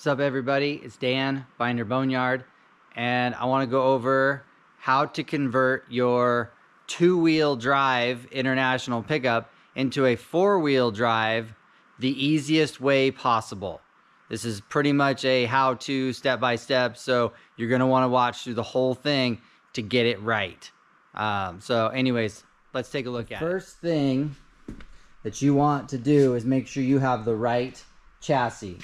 What's up, everybody? It's Dan, Binder Boneyard, and I want to go over how to convert your two-wheel drive international pickup into a four-wheel drive the easiest way possible. This is pretty much a how-to step-by-step, so you're going to want to watch through the whole thing to get it right. So anyways, let's take a look at it. First thing that you want to do is make sure you have the right chassis.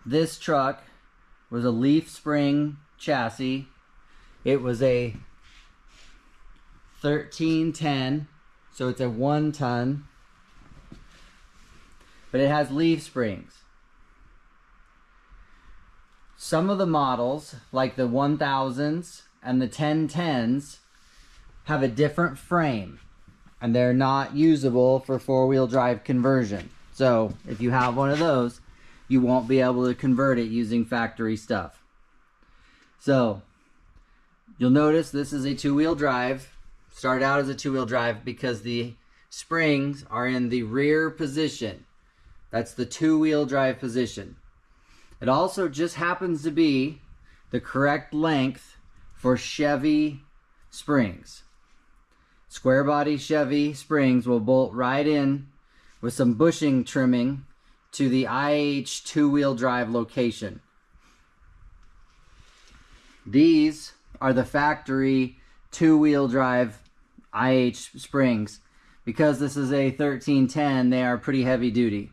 This truck was a leaf spring chassis. It was a 1310, so it's a 1 ton, but it has leaf springs. Some of the models, like the 1000s and the 1010s, have a different frame, and they're not usable for four-wheel drive conversion. So if you have one of those, you won't be able to convert it using factory stuff. So you'll notice this is a two-wheel drive. Started out as a two-wheel drive because the springs are in the rear position. That's the two-wheel drive position. It also just happens to be the correct length for Chevy springs. Square body Chevy springs will bolt right in with some bushing trimming to the IH two-wheel drive location. These are the factory two-wheel drive IH springs. Because this is a 1310, they are pretty heavy duty.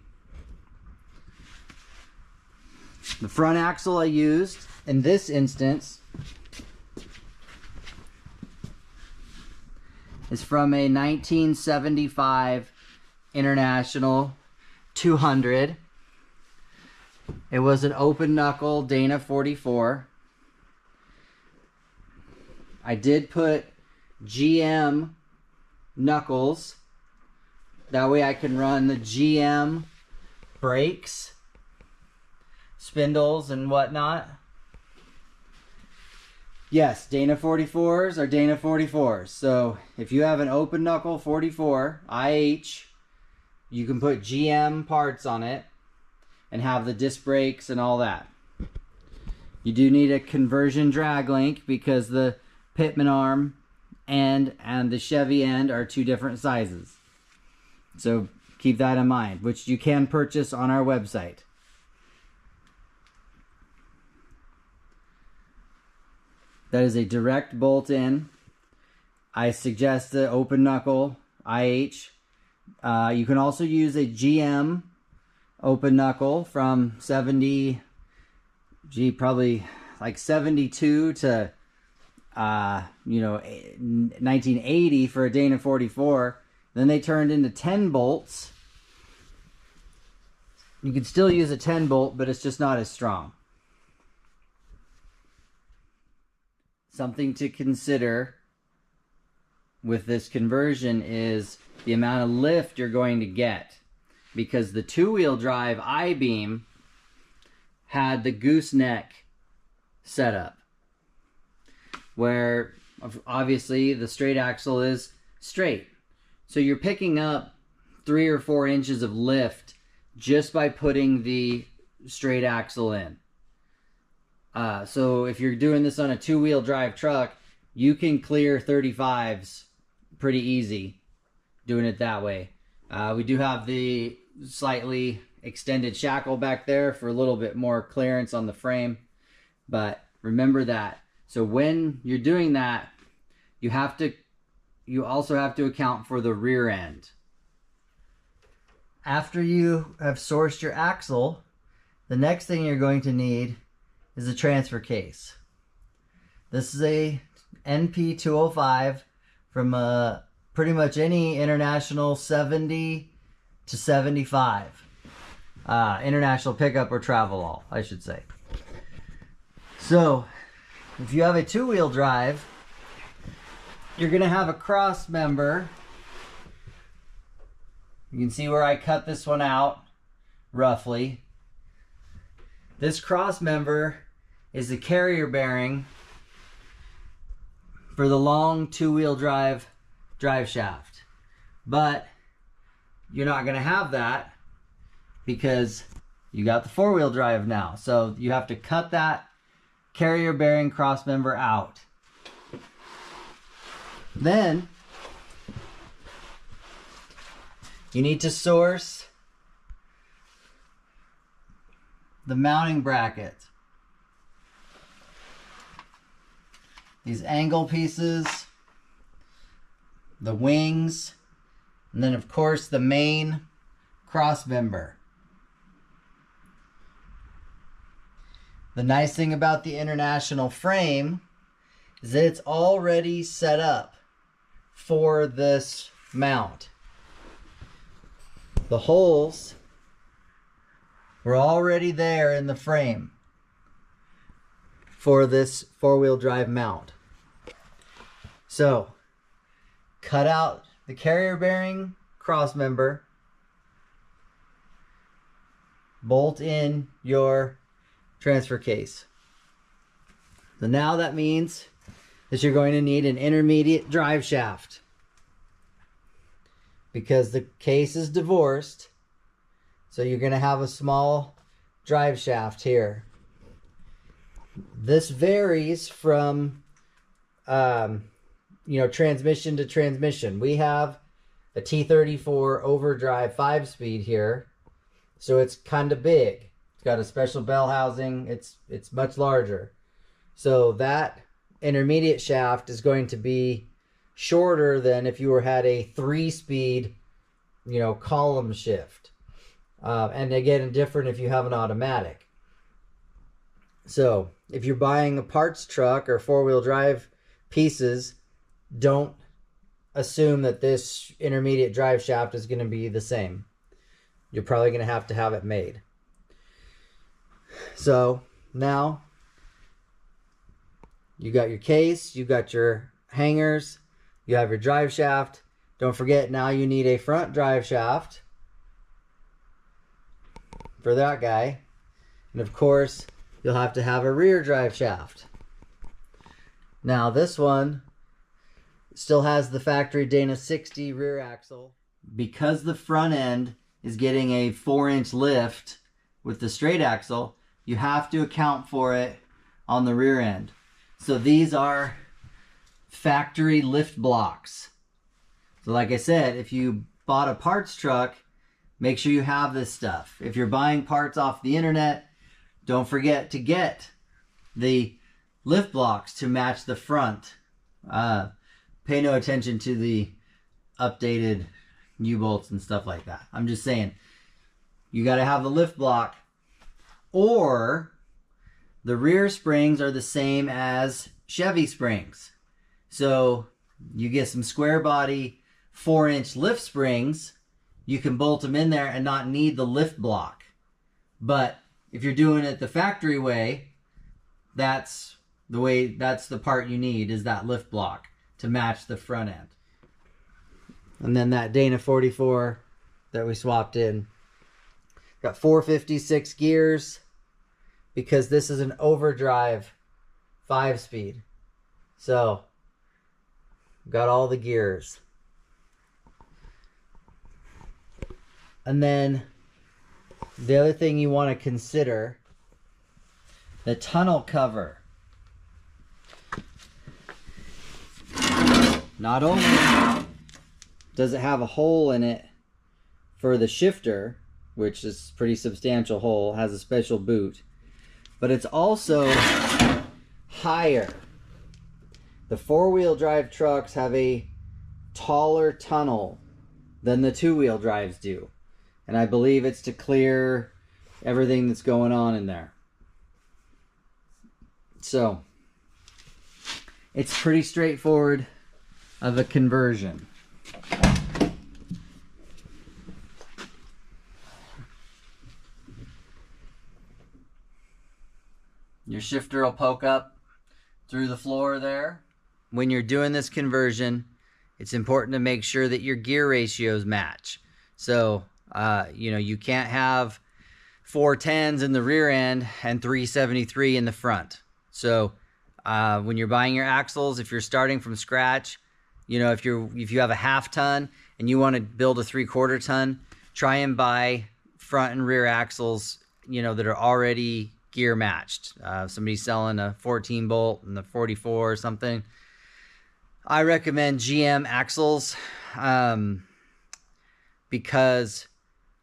The front axle I used in this instance is from a 1975 International 200. It was an open knuckle Dana 44. I did put GM knuckles. That way I can run the GM brakes, spindles, and whatnot. Yes, Dana 44s are Dana 44s. So if you have an open knuckle 44 IH, you can put GM parts on it and have the disc brakes and all that. You do need a conversion drag link because the Pitman arm end and the Chevy end are two different sizes. So keep that in mind, which you can purchase on our website. That is a direct bolt in. I suggest the open knuckle IH. You can also use a GM open knuckle from probably like 72 to 1980 for a Dana 44. Then they turned into 10 bolts. You can still use a 10 bolt, but it's just not as strong. Something to consider with this conversion is the amount of lift you're going to get, because the two-wheel drive I-beam had the gooseneck setup, where obviously the straight axle is straight. So you're picking up 3 or 4 inches of lift just by putting the straight axle in. So if you're doing this on a two-wheel drive truck, you can clear 35s pretty easy doing it that way. We do have the slightly extended shackle back there for a little bit more clearance on the frame, but remember that. So when you're doing that, you also have to account for the rear end. After you have sourced your axle, the next thing you're going to need is a transfer case. This is a NP205 from pretty much any international 70 to 75. International pickup or Travelall, I should say. So, if you have a two-wheel drive, you're going to have a cross member. You can see where I cut this one out, roughly. This cross member is the carrier bearing for the long two-wheel drive shaft. But you're not going to have that because you got the four-wheel drive now. So you have to cut that carrier bearing cross member out. Then you need to source the mounting bracket. These angle pieces, the wings, and then of course the main cross member. The nice thing about the International frame is that it's already set up for this mount. The holes were already there in the frame for this four-wheel drive mount. So, cut out the carrier bearing cross member, bolt in your transfer case. So now that means that you're going to need an intermediate drive shaft, because the case is divorced, so you're going to have a small drive shaft here. This varies from transmission to transmission. We have a T34 overdrive 5-speed here, so it's kind of big. It's got a special bell housing. It's much larger. So that intermediate shaft is going to be shorter than if you had a 3-speed, column shift. And again, different if you have an automatic. So if you're buying a parts truck or four-wheel drive pieces, don't assume that this intermediate drive shaft is going to be the same. You're probably going to have it made. So now you got your case, you got your hangers, you have your drive shaft. Don't forget, now you need a front drive shaft for that guy. And of course, you'll have to have a rear drive shaft. Now this one still has the factory Dana 60 rear axle. Because the front end is getting a 4-inch lift with the straight axle, you have to account for it on the rear end. So these are factory lift blocks. So like I said, if you bought a parts truck, make sure you have this stuff. If you're buying parts off the internet, don't forget to get the lift blocks to match the front. Pay no attention to the updated U-bolts and stuff like that. I'm just saying, you got to have the lift block, or the rear springs are the same as Chevy springs. So you get some square body 4-inch lift springs, you can bolt them in there and not need the lift block. But if you're doing it the factory way, that's the part you need, is that lift block to match the front end. And then that Dana 44 that we swapped in. Got 456 gears because this is an overdrive 5-speed. So, got all the gears. And then the other thing you want to consider, the tunnel cover. Not only does it have a hole in it for the shifter, which is a pretty substantial hole, has a special boot, but it's also higher. The four-wheel drive trucks have a taller tunnel than the two-wheel drives do. And I believe it's to clear everything that's going on in there. So, it's pretty straightforward of a conversion. Your shifter will poke up through the floor there. When you're doing this conversion, it's important to make sure that your gear ratios match. So, you can't have 410s in the rear end and 373 in the front. So, when you're buying your axles, if you're starting from scratch, if you have a 1/2 ton and you want to build a 3/4 ton, try and buy front and rear axles you know, that are already gear matched. Somebody's selling a 14 bolt and the 44 or something. I recommend GM axles because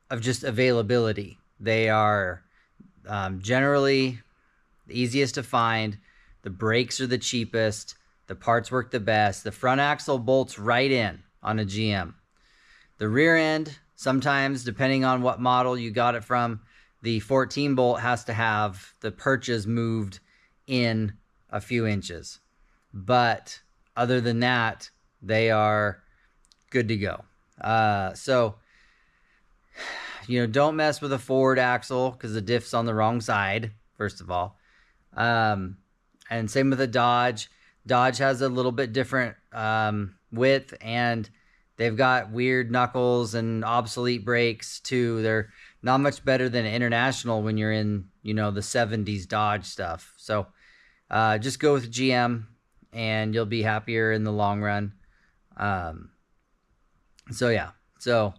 of just availability. They are generally the easiest to find. The brakes are the cheapest. The parts work the best. The front axle bolts right in on a GM. The rear end, sometimes, depending on what model you got it from, the 14 bolt has to have the perches moved in a few inches. But other than that, they are good to go. So, you know, don't mess with a forward axle because the diff's on the wrong side, first of all. And same with the Dodge. Dodge has a little bit different width, and they've got weird knuckles and obsolete brakes too. They're not much better than International when you're in, you know, the 70s Dodge stuff. So just go with GM and you'll be happier in the long run. So yeah, so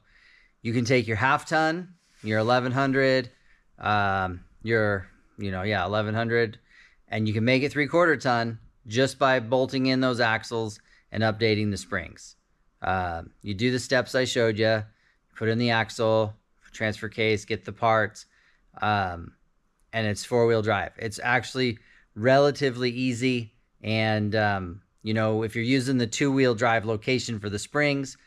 you can take your half ton, your 1100, your, you know, yeah, 1100, and you can make it 3/4 ton just by bolting in those axles and updating the springs. You do the steps I showed you, put in the axle, transfer case, get the parts, and it's 4-wheel drive. It's actually relatively easy. And, you know, if you're using the 2-wheel drive location for the springs,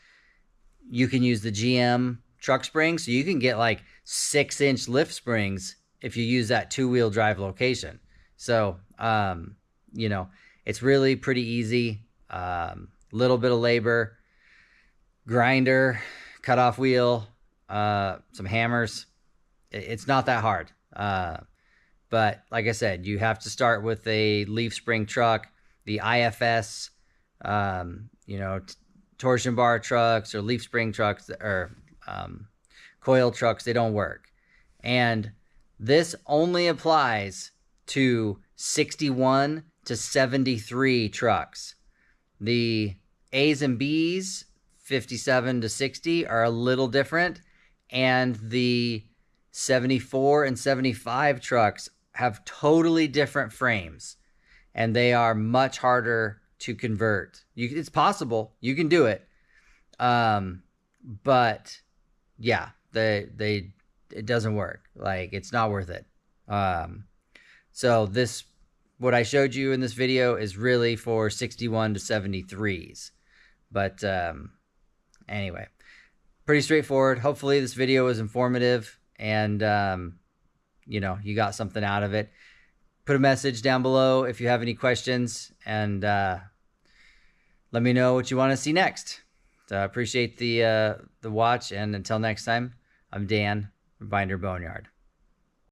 you can use the GM truck springs. So you can get like 6-inch lift springs if you use that 2-wheel drive location. So, you know, it's really pretty easy. Little bit of labor, grinder, cutoff wheel, some hammers. It's not that hard. But like I said, you have to start with a leaf spring truck. The IFS, you know, torsion bar trucks or leaf spring trucks or coil trucks, they don't work. And this only applies to 61 to 73 trucks. The A's and B's, 57 to 60, are a little different. And the 74 and 75 trucks have totally different frames. And they are much harder to convert. It's possible. You can do it. But yeah, it doesn't work. Like, it's not worth it. So this, what I showed you in this video is really for 61 to 73s. But anyway, pretty straightforward. Hopefully this video was informative and, you know, you got something out of it. Put a message down below if you have any questions, and let me know what you want to see next. So I appreciate the watch, and until next time, I'm Dan from Binder Boneyard.